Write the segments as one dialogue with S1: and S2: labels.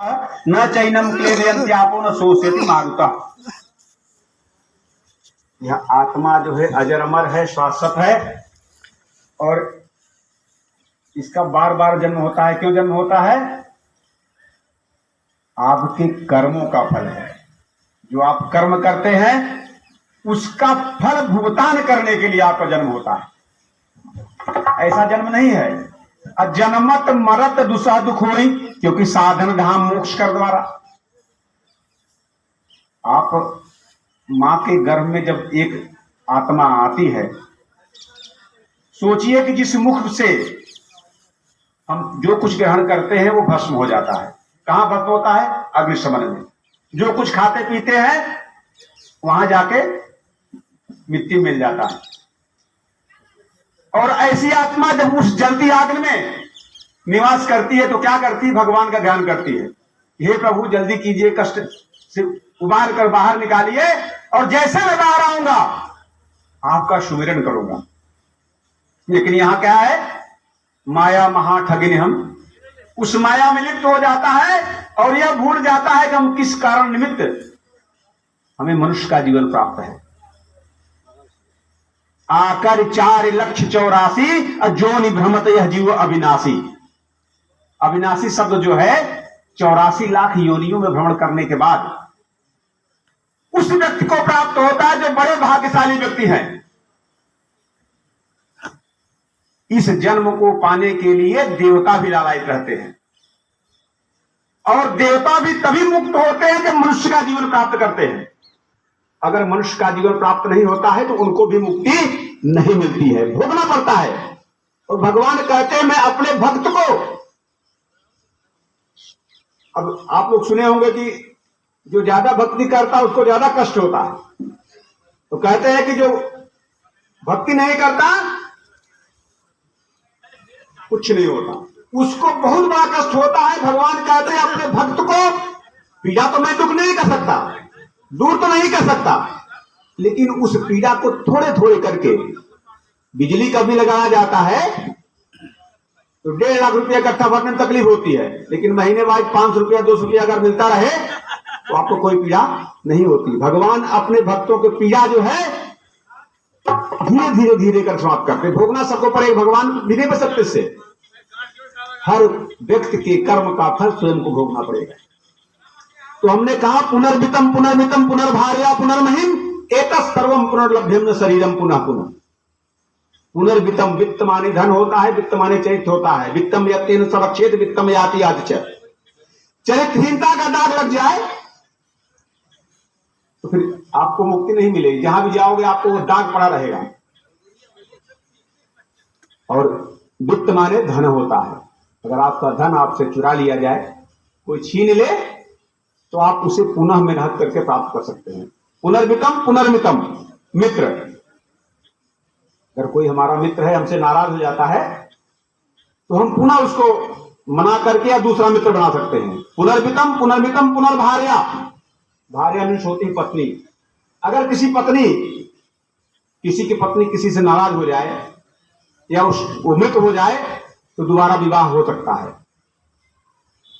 S1: न चैनम क्लेदयन्त्यापो न शोषयति मारुतः। यह आत्मा जो है अजर अमर है, शाश्वत है और इसका बार बार जन्म होता है। क्यों जन्म होता है? आपके कर्मों का फल है। जो आप कर्म करते हैं उसका फल भुगतान करने के लिए आपका जन्म होता है। ऐसा जन्म नहीं है अजन्मत मरत दुसह दुख होई, क्योंकि साधन धाम मोक्ष कर द्वारा। आप मां के गर्भ में जब एक आत्मा आती है, सोचिए कि जिस मुख से हम जो कुछ ग्रहण करते हैं वो भस्म हो जाता है। कहां भस्म होता है? अग्निशमन में। जो कुछ खाते पीते हैं वहां जाके मिट्टी मिल जाता है। और ऐसी आत्मा जब उस जलती आग में निवास करती है तो क्या करती है? भगवान का ध्यान करती है। हे प्रभु जल्दी कीजिए, कष्ट से उबार कर बाहर निकालिए और जैसे मैं बाहर आऊंगा आपका सुमिरन करूंगा। लेकिन यहां क्या है? माया महा ठगिन। हम उस माया में लिप्त हो जाता है और यह भूल जाता है कि हम किस कारण निमित्त हमें मनुष्य का जीवन प्राप्त है। आकर 4,84,00,000 जोनि भ्रमत यह जीव अविनाशी। अविनाशी शब्द जो है 84 लाख योनियों में भ्रमण करने के बाद उस व्यक्ति को प्राप्त होता है जो बड़े भाग्यशाली व्यक्ति हैं। इस जन्म को पाने के लिए देवता भी लालायित रहते हैं और देवता भी तभी मुक्त होते हैं जब मनुष्य का जीवन प्राप्त करते हैं। अगर मनुष्य का जीवन प्राप्त नहीं होता है तो उनको भी मुक्ति नहीं मिलती है, भोगना पड़ता है। और भगवान कहते हैं मैं अपने भक्त को, अब आप लोग सुने होंगे कि जो ज्यादा भक्ति करता है उसको ज्यादा कष्ट होता है, तो कहते हैं कि जो भक्ति नहीं करता कुछ नहीं होता, उसको बहुत बड़ा कष्ट होता है। भगवान कहते हैं अपने भक्त को पीड़ा तो मैं दुख नहीं कर सकता, दूर तो नहीं कर सकता, लेकिन उस पीड़ा को थोड़े थोड़े करके, बिजली का भी लगाया जाता है तो 1.5 लाख रुपया इकट्ठा भरने में तकलीफ होती है, लेकिन महीने बाद 500 रुपया 200 रुपया अगर मिलता रहे तो आपको कोई पीड़ा नहीं होती। भगवान अपने भक्तों की पीड़ा जो है धीरे धीरे धीरे कर समाप्त करते। भोगना सबको पड़ेगा, भगवान भी नहीं बच सकते इससे। हर व्यक्ति के कर्म का फल स्वयं को भोगना पड़ेगा। तो हमने कहा पुनर्वितम पुनर्वितम पुनर्भार्या पुनर्महिम एतत् सर्वम पुनर्लभ्यम न शरीरम पुनः पुनः। पुनर्वितम, वित्त माने धन होता है, वित्त माने चरित्र होता है। वित्तम यत्तेन सवक्षेत वित्तम याति आदिच। चरित्रहीनता का दाग लग जाए तो फिर आपको मुक्ति नहीं मिलेगी। जहां भी जाओगे आपको वो दाग पड़ा रहेगा। और वित्त माने धन होता है। अगर आपका धन आपसे चुरा लिया जाए, कोई छीन ले, तो आप उसे पुनः मेहनत करके प्राप्त कर सकते हैं। पुनर्वितम पुनर्मितम। मित्र, अगर कोई हमारा मित्र है हमसे नाराज हो जाता है तो हम पुनः उसको मना करके या दूसरा मित्र बना सकते हैं। पुनर्वितम पुनर्मितम पुनर्भार्या। भार्या मीन्स होती पत्नी। अगर किसी की पत्नी किसी से नाराज हो जाए या वो मृत हो जाए तो दोबारा विवाह हो सकता है।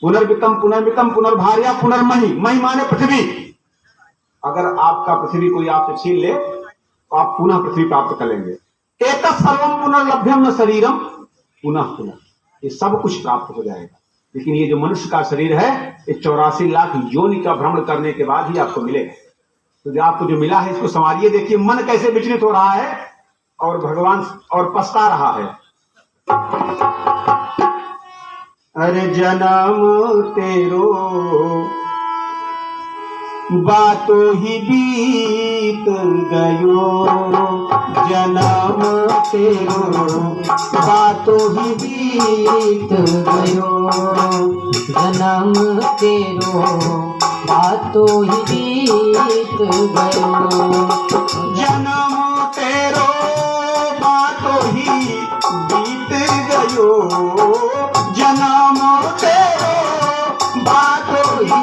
S1: पुनर्वितम पुनर्मितम पुनर्भार्या पुनर्महि। महि माने पृथ्वी। अगर आपका पृथ्वी कोई आपसे छीन ले तो आप पुनः पृथ्वी प्राप्त कर लेंगे। एतत् सर्वम पुनर्लभ्यम न शरीरम पुनः पुनः। ये सब कुछ प्राप्त हो जाएगा। लेकिन ये जो मनुष्य का शरीर है ये 84 लाख योनि का भ्रमण करने के बाद ही आपको मिलेगा। तो जो आपको जो मिला है इसको संवारिए। देखिए मन कैसे विचलित हो रहा है और भगवान और पछता रहा है। अरे जन्म तेरो बातों ही बीत गयो, जन्म तेरो बातों ही बीत गयो,
S2: जन्म तेरो बातों ही बीत गयो,
S1: जन्म तेरो बातों ही बीत गयो, जन्म तेरो बातों ही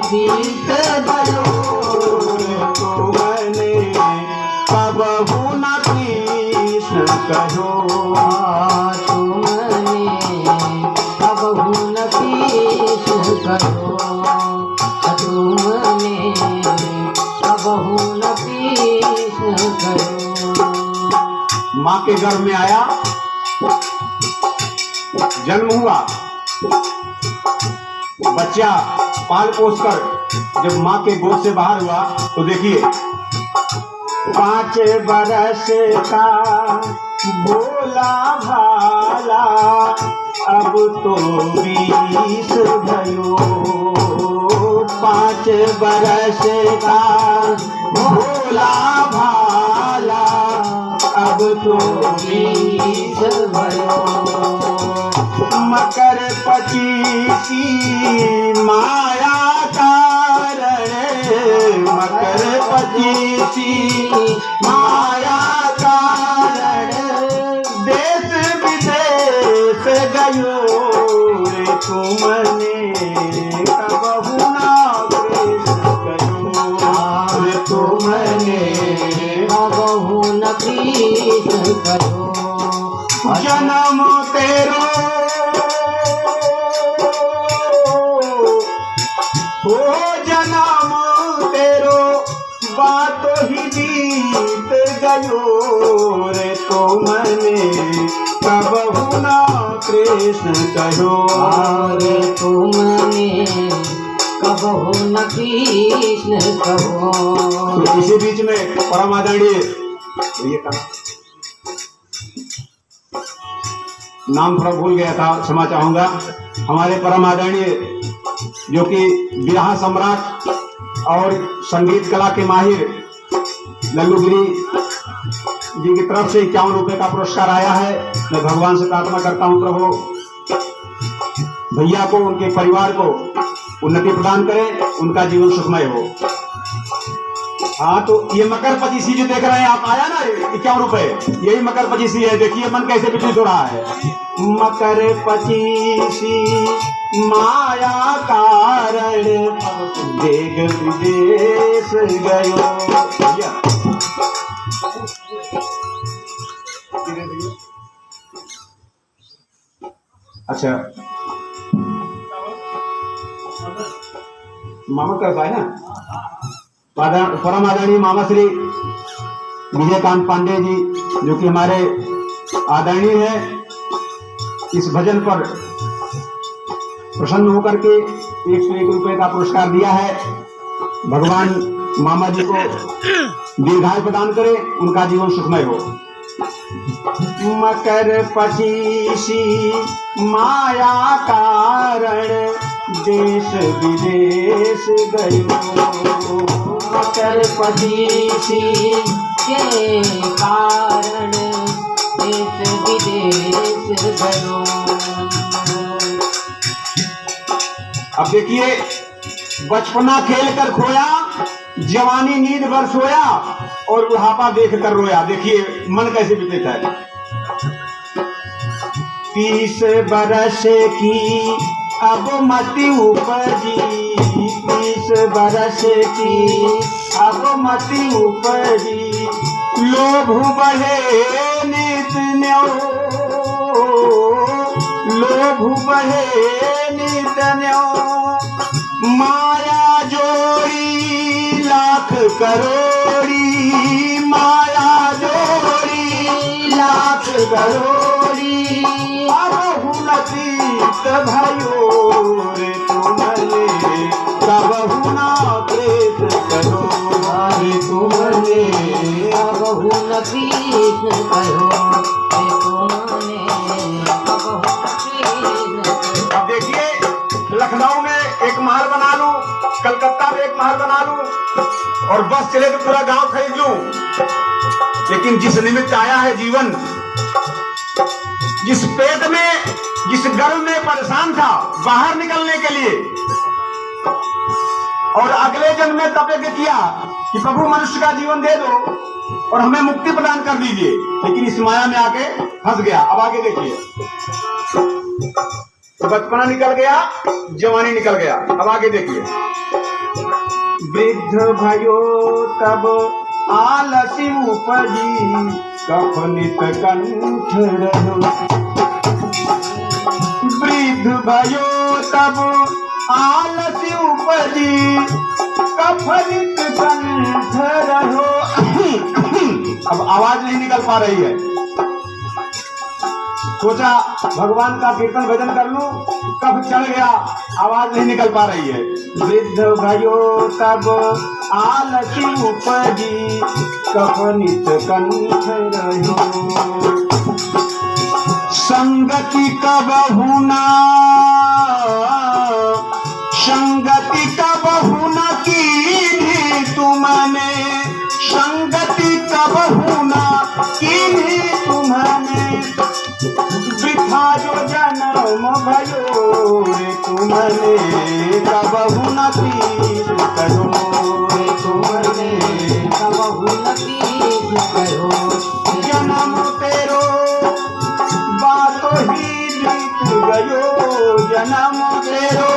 S2: बीत गयो।
S1: तो मैंने कबहू न कृष्ण कहो,
S2: तुमने कबहू न कृष्ण कहो।
S1: माँ के गर्भ में आया, जन्म हुआ, बच्चा पाल पोस कर जब माँ के गोद से बाहर हुआ तो देखिए 5 बरस का भोला भाला, अब तो 20 भयो। 5 बरस का भोला भाला, अब तो 20 भयो। मकर 25 माया कारण, मकर 25 माया कारण, देश विदेश गयो रे तुमने, कबहु ना कृष्ण कहो रे तुमने,
S2: कबहु न कृष्ण कहो।
S1: जन्म तेरो हो, जन्म तेरो बात ही बीत गयो रे तुमने, कबहु ना कृष्ण कहो
S2: रे तुमने, कबहु न कृष्ण कहो।
S1: तो इसी बीच में परम आदरणीय ये कहा, नाम थोड़ा भूल गया था, क्षमा चाहूंगा। हमारे परम आदरणीय जो कि बिरहा सम्राट और संगीत कला के माहिर लल्लूगिरी जी की तरफ से 51 रुपए का पुरस्कार आया है। मैं भगवान से प्रार्थना करता हूं प्रभु भैया को, उनके परिवार को उन्नति प्रदान करें, उनका जीवन सुखमय हो। हाँ, तो ये मकर 25 जो देख रहे हैं आप, आया ना 51 रुपए, यही मकर 25 है। देखिए मन कैसे विचलित हो रहा है। मकर 25 माया कारण, देश विदेश गयो। अच्छा, मामा करता है ना, परम आदरणीय मामा श्री विजयकांत पांडे जी जो कि हमारे आदरणीय है, इस भजन पर प्रसन्न होकर के 101 रुपए का पुरस्कार दिया है। भगवान मामा जी को दीर्घायु प्रदान करे, उनका जीवन सुखमय हो। मकर 25 माया कारण, देश विदेश गयो।
S2: मकर 25 के कारण, देश विदेश गयो।
S1: अब देखिए, बचपना खेल कर खोया, जवानी नींद भर सोया, और बुढ़ापा देख कर रोया। देखिए मन कैसे बीतता है। 30 बरस की अब मति उपजी, 30 बरस की अब मति उपजी, लोभ बढ़े नित न्यो, लोभ बढ़े नित न्यो, माया जोड़ी लाख करोड़ी, माया जोड़ी लाख करोड़ी, अब हुनतीत भयो रे तुमने, कबहु ना कृष्ण कहो रे तुमने,
S2: कबहु न कृष्ण कहो रे तुमने, कबहु न कृष्ण कहो।
S1: अब देखिए, लखनऊ में एक महल बना लूं, कलकत्ता में एक महल बना लूं, और बस चले तो पूरा गांव खरीद लूं, लेकिन जिस निमित्त आया है जीवन, जिस पेट में, जिस गर्भ में परेशान था बाहर निकलने के लिए, और अगले जन्म में तपस्या किया कि प्रभु मनुष्य का जीवन दे दो और हमें मुक्ति प्रदान कर दीजिए, लेकिन इस माया में आके फंस गया। अब आगे देखिए, बचपना निकल गया, जवानी निकल गया। अब आगे देखिए, वृद्ध भयो तब आलसी उपजी, कफनित कंठ रहो। वृद्ध भयो तब आलसी उपजी, कफनित कंठ रहो। अब आवाज नहीं निकल पा रही है, सोचा भगवान का कीर्तन भजन कर लूं, कब चढ़ गया, आवाज नहीं निकल पा रही है। वृद्ध भयो तब आलसी उपजी, कब नित कंठ रहो। संगति कब हुना, संगति कब हुना कीन्ही तुमने, संगति कब हुना कीन्ही तुमने, वृथा जो जन्म भयो रे तुमने, कब हुना तीर करो रे तुमने,
S2: कब हुना तीर करो।
S1: जन्म तेरो बातो ही बीत गयो, जन्म तेरो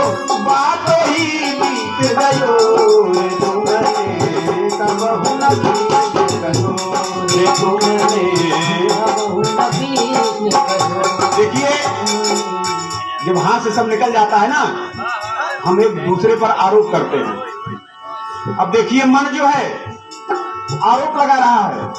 S1: बातो ही बीत गयो रे तुमने, कब हुना तीर करो रे तुमने,
S2: कब हुना तीर करो।
S1: देखिए जब हाथ से सब निकल जाता है ना, हम एक दूसरे पर आरोप करते हैं। अब देखिए मन जो है आरोप लगा रहा है।